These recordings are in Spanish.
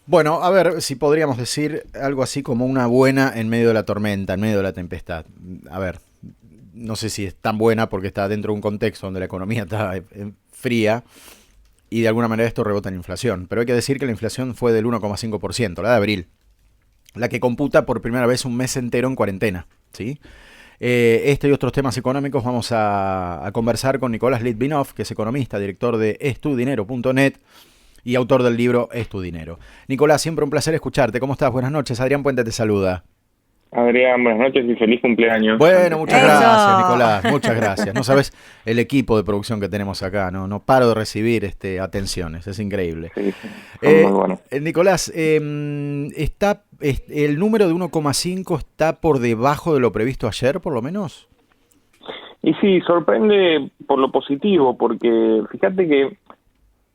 Bueno, a ver si podríamos decir algo así como una buena en medio de la tormenta, en medio de la tempestad. A ver, no sé si es tan buena porque está dentro de un contexto donde la economía está fría y de alguna manera esto rebota en inflación. Pero hay que decir que la inflación fue del 1,5%, la de abril, la que computa por primera vez un mes entero en cuarentena, ¿sí? Este y otros temas económicos vamos a conversar con Nicolás Litvinov, que es economista, director de estudinero.net y autor del libro Es tu dinero. Nicolás, siempre un placer escucharte. ¿Cómo estás? Buenas noches. Adrián Puente te saluda. Adrián, buenas noches y feliz cumpleaños Bueno, antes que muchas nada. gracias, Eso. Nicolás. Muchas gracias. No sabes el equipo de producción que tenemos acá. No paro de recibir atenciones. Es increíble. Sí, sí, son muy buenos. Nicolás, el número de 1,5 está por debajo de lo previsto ayer, por lo menos. Y sí, sorprende por lo positivo, porque fíjate que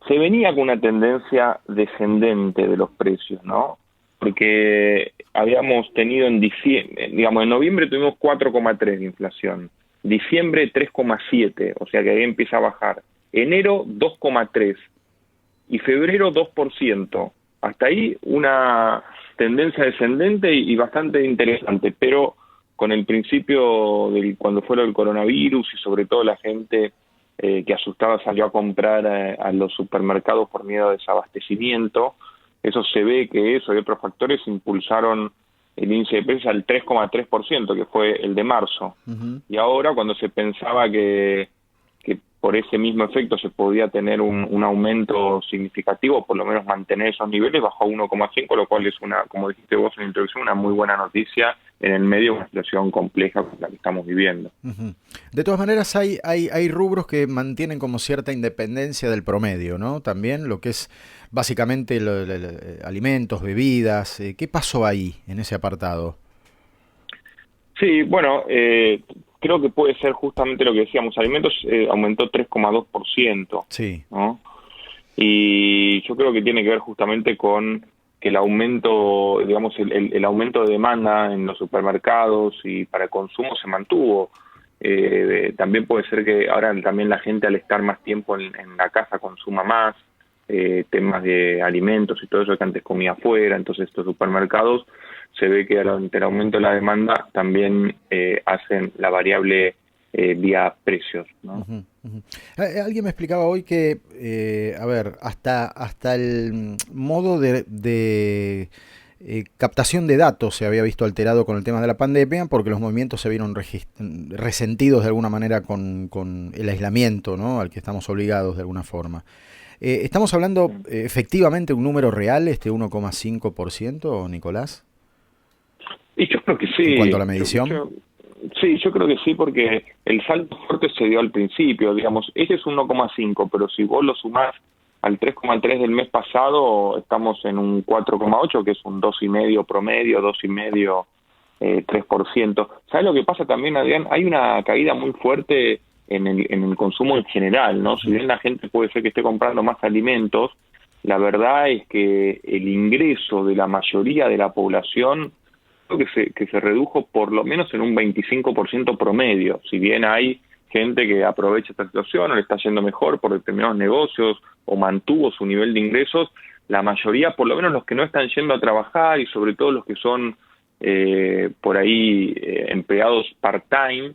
se venía con una tendencia descendente de los precios, ¿no? Porque habíamos tenido en diciembre, digamos, en noviembre tuvimos 4,3 de inflación, diciembre 3,7, o sea que ahí empieza a bajar, enero 2,3 y febrero 2%. Hasta ahí una tendencia descendente y bastante interesante, pero con el principio del cuando fue lo del coronavirus y sobre todo la gente que asustada salió a comprar a los supermercados por miedo a desabastecimiento, eso se ve que eso y otros factores impulsaron el índice de precios al 3,3%, que fue el de marzo. Uh-huh. Y ahora, cuando se pensaba que por ese mismo efecto se podía tener un aumento significativo, por lo menos mantener esos niveles, bajó a 1,5, lo cual es una, como dijiste vos en la introducción, una muy buena noticia en el medio de una situación compleja como la que estamos viviendo. Uh-huh. De todas maneras, hay rubros que mantienen como cierta independencia del promedio, ¿no? También lo que es básicamente alimentos, bebidas. ¿Qué pasó ahí, en ese apartado? Sí, bueno, creo que puede ser justamente lo que decíamos, alimentos aumentó 3,2%, Sí. ¿no? Y yo creo que tiene que ver justamente con que el aumento, digamos, el aumento de demanda en los supermercados y para el consumo se mantuvo. También puede ser que ahora también la gente al estar más tiempo en la casa consuma más, temas de alimentos y todo eso que antes comía afuera, entonces estos supermercados se ve que ante el aumento de la demanda también hacen la variable vía precios, ¿no? Uh-huh, uh-huh. Alguien me explicaba hoy que, a ver, hasta el modo de captación de datos se había visto alterado con el tema de la pandemia porque los movimientos se vieron resentidos de alguna manera con el aislamiento, ¿no? Al que estamos obligados de alguna forma. ¿Estamos hablando efectivamente de un número real, este 1,5%, Nicolás, Y yo creo que en sí, cuanto a la medición? sí, yo creo que sí, porque el salto fuerte se dio al principio, digamos, ese es un 1,5, pero si vos lo sumás al 3,3 del mes pasado, estamos en un 4,8, que es un 2,5 promedio, 2,5, 3%. ¿Sabes lo que pasa también, Adrián? Hay una caída muy fuerte en el consumo en general, ¿no? Si bien la gente puede ser que esté comprando más alimentos, la verdad es que el ingreso de la mayoría de la población creo que se redujo por lo menos en un 25% promedio. Si bien hay gente que aprovecha esta situación o le está yendo mejor por determinados negocios o mantuvo su nivel de ingresos, la mayoría, por lo menos los que no están yendo a trabajar y sobre todo los que son por ahí empleados part-time,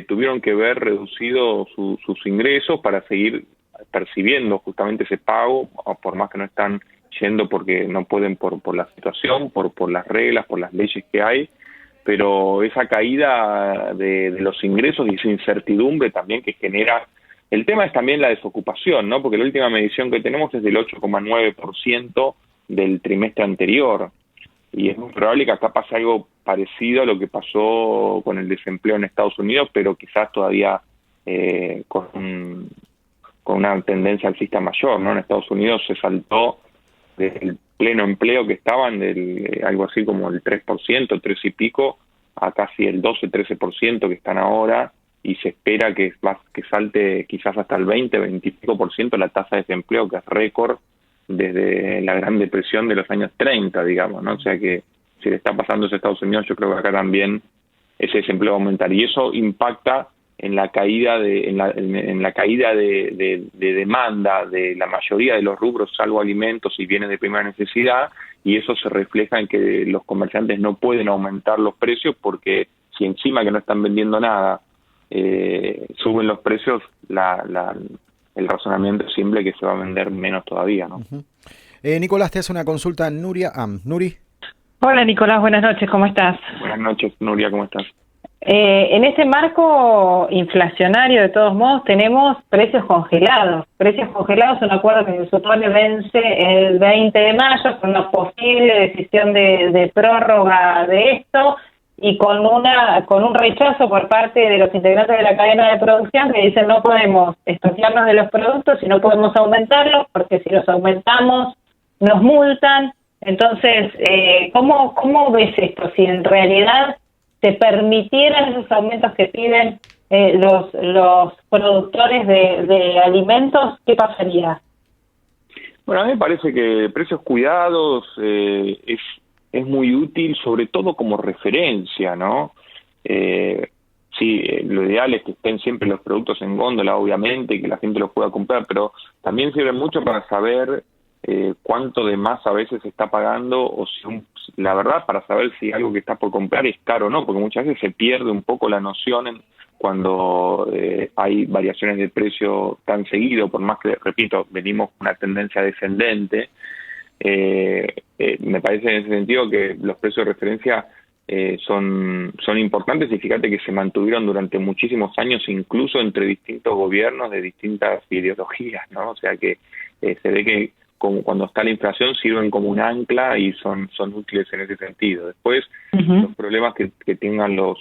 tuvieron que ver reducido sus ingresos para seguir percibiendo justamente ese pago, por más que no están yendo porque no pueden por la situación, por las reglas, por las leyes que hay, pero esa caída de los ingresos y esa incertidumbre también que genera. El tema es también la desocupación, ¿no? Porque la última medición que tenemos es del 8,9% del trimestre anterior, y es muy probable que acá pase algo parecido a lo que pasó con el desempleo en Estados Unidos, pero quizás todavía con una tendencia alcista mayor, ¿no? En Estados Unidos se saltó del pleno empleo que estaban, algo así como el 3%, 3 y pico, a casi el 12-13% que están ahora, y se espera que salte quizás hasta el 20 y pico por ciento la tasa de desempleo, que es récord desde la Gran Depresión de los años 30, digamos, ¿no? O sea que si le está pasando eso a Estados Unidos, yo creo que acá también ese desempleo va a aumentar, y eso impacta en la caída en la caída de demanda de la mayoría de los rubros, salvo alimentos y bienes de primera necesidad, y eso se refleja en que los comerciantes no pueden aumentar los precios porque si encima que no están vendiendo nada suben los precios, el razonamiento es siempre que se va a vender menos todavía, ¿no? Uh-huh. Nicolás, te hace una consulta Nuria Am. Nuri. Hola Nicolás, buenas noches, ¿cómo estás? Buenas noches, Nuria, ¿cómo estás? En este marco inflacionario, de todos modos, tenemos precios congelados. Precios congelados, un acuerdo que se supone vence el 20 de mayo con una posible decisión de prórroga de esto y con un rechazo por parte de los integrantes de la cadena de producción que dicen no podemos estoquearnos de los productos y no podemos aumentarlos porque si los aumentamos nos multan. Entonces, ¿cómo ves esto? Si en realidad se permitieran esos aumentos que piden los productores de alimentos, ¿qué pasaría? Bueno, a mí me parece que precios cuidados es muy útil, sobre todo como referencia, ¿no? Sí, lo ideal es que estén siempre los productos en góndola, obviamente, y que la gente los pueda comprar, pero también sirve mucho para saber cuánto de más a veces se está pagando, o si la verdad, para saber si algo que está por comprar es caro o no, porque muchas veces se pierde un poco la noción cuando hay variaciones de precio tan seguido, por más que, repito, venimos con una tendencia descendente. Me parece en ese sentido que los precios de referencia son importantes, y fíjate que se mantuvieron durante muchísimos años, incluso entre distintos gobiernos de distintas ideologías, ¿no? O sea que se ve que cuando está la inflación sirven como un ancla y son útiles en ese sentido. Después, los problemas que tengan los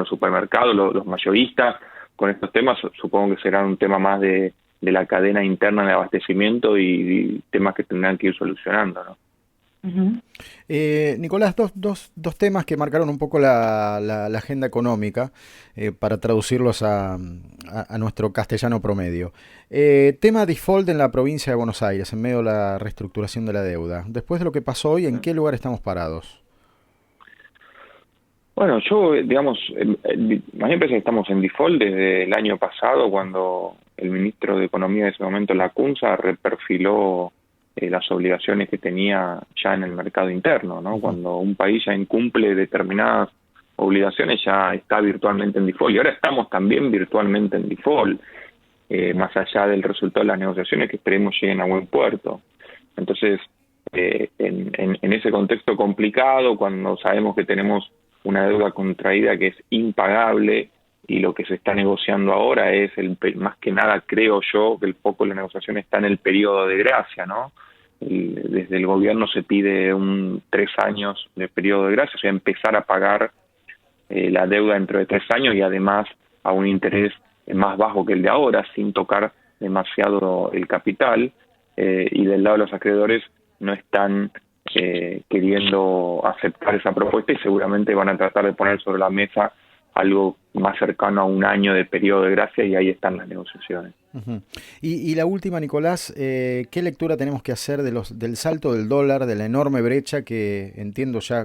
supermercados, los mayoristas con estos temas, supongo que serán un tema más de la cadena interna de abastecimiento y temas que tendrán que ir solucionando, ¿no? Nicolás, dos temas que marcaron un poco la agenda económica, para traducirlos a nuestro castellano promedio. Tema default en la provincia de Buenos Aires, en medio de la reestructuración de la deuda. Después de lo que pasó hoy, ¿en qué lugar estamos parados? Bueno, yo, digamos, a mí me parece que estamos en default desde el año pasado, cuando el ministro de Economía de ese momento, Lacunza, reperfiló las obligaciones que tenía ya en el mercado interno, ¿no? Cuando un país ya incumple determinadas obligaciones, ya está virtualmente en default, y ahora estamos también virtualmente en default, más allá del resultado de las negociaciones que esperemos lleguen a buen puerto. Entonces, en ese contexto complicado, cuando sabemos que tenemos una deuda contraída que es impagable, y lo que se está negociando ahora es, más que nada creo yo, que el foco de la negociación está en el periodo de gracia, ¿no? Desde el gobierno se pide 3 años de periodo de gracia, o sea, empezar a pagar la deuda dentro de 3 años, y además a un interés más bajo que el de ahora, sin tocar demasiado el capital, y del lado de los acreedores no están queriendo aceptar esa propuesta, y seguramente van a tratar de poner sobre la mesa algo más cercano a 1 año de periodo de gracia, y ahí están las negociaciones. Uh-huh. Y la última, Nicolás, ¿qué lectura tenemos que hacer del salto del dólar, de la enorme brecha que entiendo ya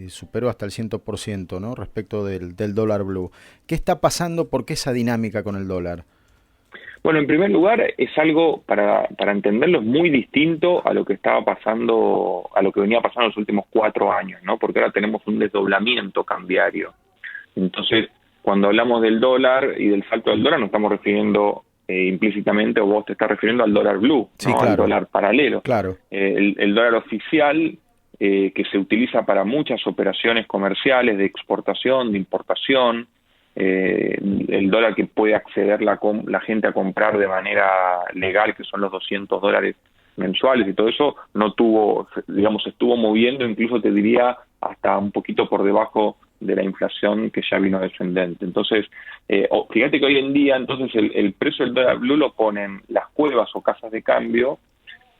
superó hasta el 100%, ¿no? Respecto del dólar blue? ¿Qué está pasando? ¿Por qué esa dinámica con el dólar? Bueno, en primer lugar, es algo, para entenderlo, es muy distinto a lo que estaba pasando, a lo que venía pasando en los últimos 4 años, ¿no? Porque ahora tenemos un desdoblamiento cambiario. Entonces, cuando hablamos del dólar y del salto del dólar, nos estamos refiriendo implícitamente, o vos te estás refiriendo al dólar blue, sí, ¿no? Claro. Al dólar paralelo. Claro. El dólar oficial, que se utiliza para muchas operaciones comerciales de exportación, de importación, el dólar que puede acceder la gente a comprar de manera legal, que son los $200 mensuales, y todo eso no tuvo, digamos, estuvo moviendo, incluso te diría hasta un poquito por debajo de la inflación, que ya vino descendente. Entonces, fíjate que hoy en día, entonces, el precio del dólar blue lo ponen las cuevas o casas de cambio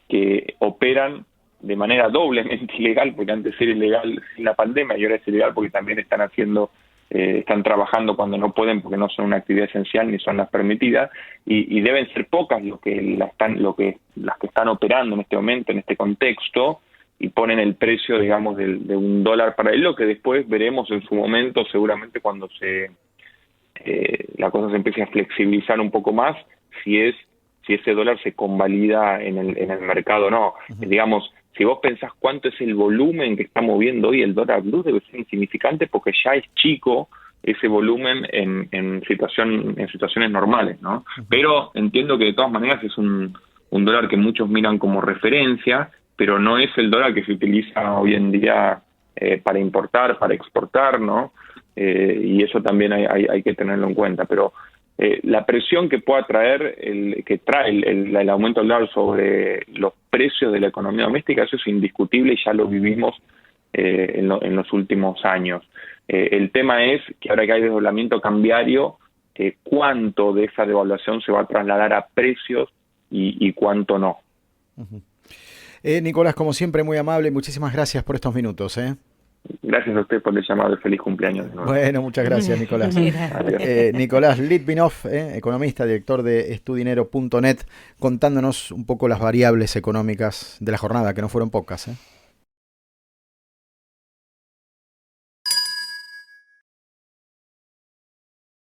que operan de manera doblemente ilegal, porque antes era ilegal sin la pandemia y ahora es ilegal porque también están trabajando cuando no pueden, porque no son una actividad esencial ni son las permitidas, y deben ser pocas las que están operando en este momento, en este contexto, y ponen el precio, digamos, de un dólar paralelo, que después veremos en su momento, seguramente cuando la cosa se empiece a flexibilizar un poco más, si ese dólar se convalida en el mercado o no. Digamos, si vos pensás cuánto es el volumen que está moviendo hoy el dólar blue, debe ser insignificante porque ya es chico ese volumen en situaciones normales, ¿no? Pero entiendo que de todas maneras es un dólar que muchos miran como referencia, pero no es el dólar que se utiliza hoy en día para importar, para exportar, ¿no? Y eso también hay que tenerlo en cuenta. Pero la presión que pueda traer, que trae el aumento del dólar sobre los precios de la economía doméstica, eso es indiscutible y ya lo vivimos en los últimos años. El tema es que ahora que hay desdoblamiento cambiario, cuánto de esa devaluación se va a trasladar a precios y cuánto no. Nicolás, como siempre, muy amable, muchísimas gracias por estos minutos. Gracias a usted por el llamado, feliz cumpleaños de nuevo. Bueno, muchas gracias, Nicolás. Nicolás Litvinov, economista, director de estudinero.net, contándonos un poco las variables económicas de la jornada, que no fueron pocas.